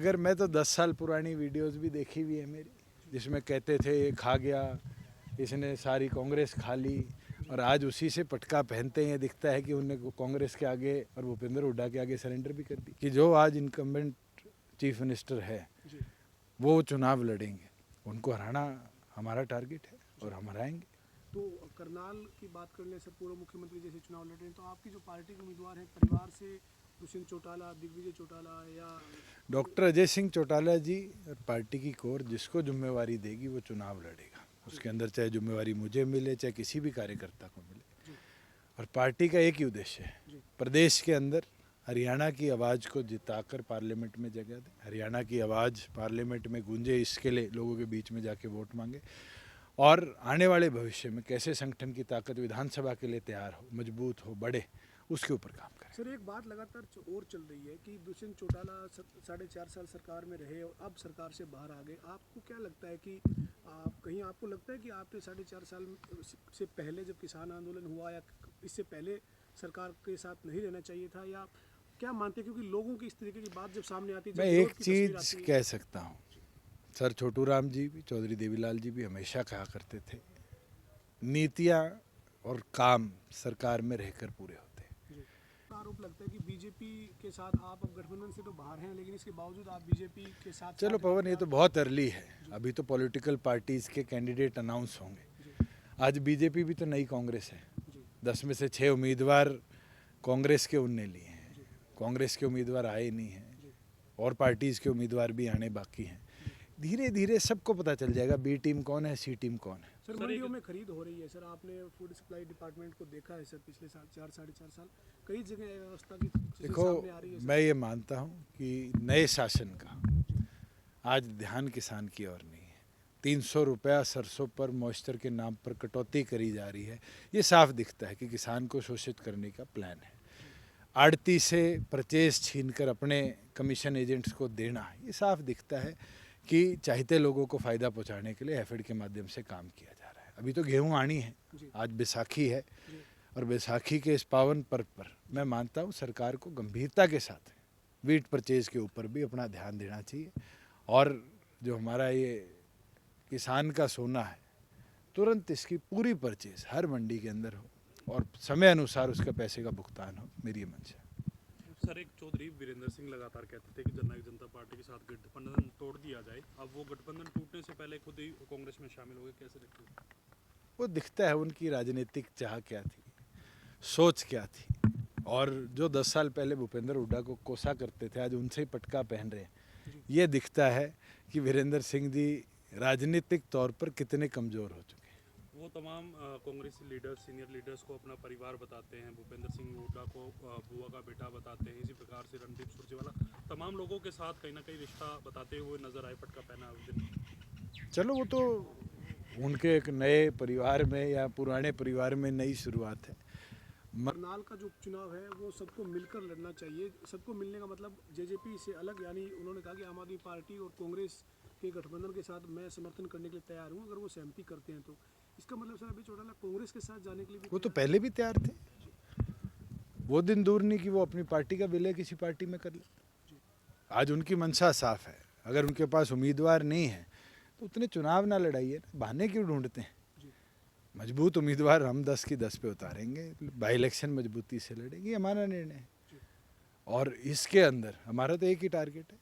अगर मैं तो 10 साल पुरानी वीडियोस भी देखी हुई है मेरी, जिसमें कहते थे ये खा गया, इसने सारी कांग्रेस खा ली, और आज उसी से पटका पहनते हैं। दिखता है कि उन्हें कांग्रेस के आगे और भूपेंद्र हुड्डा के आगे सरेंडर भी कर दी कि जो आज इनकम्बेंट चीफ मिनिस्टर है वो चुनाव लड़ेंगे, उनको हराना हमारा टारगेट है और हम हराएंगे। तो करनाल की बात कर लें, सर, पूर्व मुख्यमंत्री जैसे चुनाव लड़ रहे हैं, तो आपकी जो पार्टी के उम्मीदवार हैं परिवार से दुष्यंत चौटाला, दिग्विजय चौटाला या डॉक्टर अजय सिंह चौटाला जी और पार्टी की कोर जिसको जिम्मेवारी देगी वो चुनाव लड़ेगा। उसके अंदर चाहे जिम्मेवारी मुझे मिले चाहे किसी भी कार्यकर्ता को मिले, और पार्टी का एक ही उद्देश्य है, प्रदेश के अंदर हरियाणा की आवाज़ को जिताकर पार्लियामेंट में जगह दे, हरियाणा की आवाज़ पार्लियामेंट में गूंजे, इसके लिए लोगों के बीच में जाके वोट मांगे, और आने वाले भविष्य में कैसे संगठन की ताकत विधानसभा के लिए तैयार हो, मजबूत हो, बढ़े, उसके ऊपर काम करें। सर, एक बात लगातार और चल रही है कि दुष्यंत चौटाला 4.5 साल सरकार में रहे और अब सरकार से बाहर आ गए। आपको क्या लगता है कि कहीं आपको लगता है कि आपने 4.5 साल से पहले जब किसान आंदोलन हुआ या इससे पहले सरकार के साथ नहीं रहना चाहिए था, या क्या मानते हैं? क्योंकि लोगों की इस तरीके की बात जब सामने आती है, मैं एक चीज़ कह सकता हूँ, सर छोटू राम जी भी, चौधरी देवीलाल जी भी हमेशा कहा करते थे, नीतियाँ और काम सरकार में रहकर पूरे होते हैं। आरोप लगता है कि बीजेपी के साथ आप अब गठबंधन से तो बाहर हैं, लेकिन इसके बावजूद आप बीजेपी के साथ। चलो पवन, ये तो बहुत अर्ली है, अभी तो पॉलिटिकल पार्टीज़ के कैंडिडेट अनाउंस होंगे। आज बीजेपी भी तो नई कांग्रेस है, 10 में से 6 उम्मीदवार कांग्रेस के उनने लिए हैं, कांग्रेस के उम्मीदवार आए नहीं हैं, और पार्टीज़ के उम्मीदवार भी आने बाकी हैं। धीरे धीरे सबको पता चल जाएगा बी टीम कौन है, सी टीम कौन है। सर, मंडियों में खरीद हो रही है, सर, आपने फूड सप्लाई डिपार्टमेंट को देखा है सर, पिछले साल 4-4.5 साल कई जगह व्यवस्था की देखो, मैं ये मानता हूँ कि नए शासन का आज ध्यान किसान की ओर नहीं है। 300 रुपया सरसों पर मॉइस्चर के नाम पर कटौती करी जा रही है, ये साफ दिखता है कि किसान को शोषित करने का प्लान है। आड़ती से परचेज छीनकर अपने कमीशन एजेंट्स को देना, ये साफ दिखता है कि चाहते लोगों को फ़ायदा पहुंचाने के लिए एफिड के माध्यम से काम किया जा रहा है। अभी तो गेहूं आनी है, आज बैसाखी है, और बैसाखी के इस पावन पर्व पर मैं मानता हूं सरकार को गंभीरता के साथ वीट परचेज के ऊपर भी अपना ध्यान देना चाहिए, और जो हमारा ये किसान का सोना है तुरंत इसकी पूरी परचेज हर मंडी के अंदर हो और समय अनुसार उसके पैसे का भुगतान हो, मेरी ये मंशा है। सर, एक चौधरी वीरेंद्र सिंह लगातार कहते थे कि जननायक जनता पार्टी के साथ गठबंधन तोड़ दिया जाए, अब वो गठबंधन टूटने से पहले खुद ही कांग्रेस में शामिल हो गए, कैसे देखते हैं? वो दिखता है उनकी राजनीतिक चाह क्या थी, सोच क्या थी, और जो 10 साल पहले भूपेंद्र हुड्डा को कोसा करते थे आज उनसे ही पटका पहन रहे हैं। ये दिखता है कि वीरेंद्र सिंह जी राजनीतिक तौर पर कितने कमज़ोर हो चुके हैं। वो तमाम कांग्रेसी लीडर्स, सीनियर लीडर्स को अपना परिवार बताते हैं, भूपेंद्र सिंह हुड्डा को बुआ का बेटा बताते हैं, इसी प्रकार से रणदीप सुरजेवाला तमाम लोगों के साथ कहीं ना कहीं रिश्ता बताते हुए नजर आए, पटका पहना उस दिन। चलो वो तो उनके एक नए परिवार में या पुराने परिवार में नई शुरुआत है। करनाल का जो उपचुनाव है वो सबको मिलकर लड़ना चाहिए। सबको मिलने का मतलब जेजेपी से अलग, यानी उन्होंने कहा कि आम आदमी पार्टी और कांग्रेस के गठबंधन के साथ मैं समर्थन करने के लिए तैयार हूँ अगर वो सहमति करते हैं तो। इसका मतलब सर अभी चौटाला कांग्रेस के साथ जाने के लिए भी वो तो पहले भी तैयार थे, वो दिन दूर नहीं कि वो अपनी पार्टी का विलय किसी पार्टी में कर ले। आज उनकी मंशा साफ है, अगर उनके पास उम्मीदवार नहीं है तो उतने चुनाव ना लड़ाइए, बहाने क्यों ढूंढते हैं। मजबूत उम्मीदवार हम 10 की 10 पे उतारेंगे, बाई इलेक्शन मजबूती से लड़ेंगे, हमारा निर्णय है। और इसके अंदर हमारा तो एक ही टारगेट है,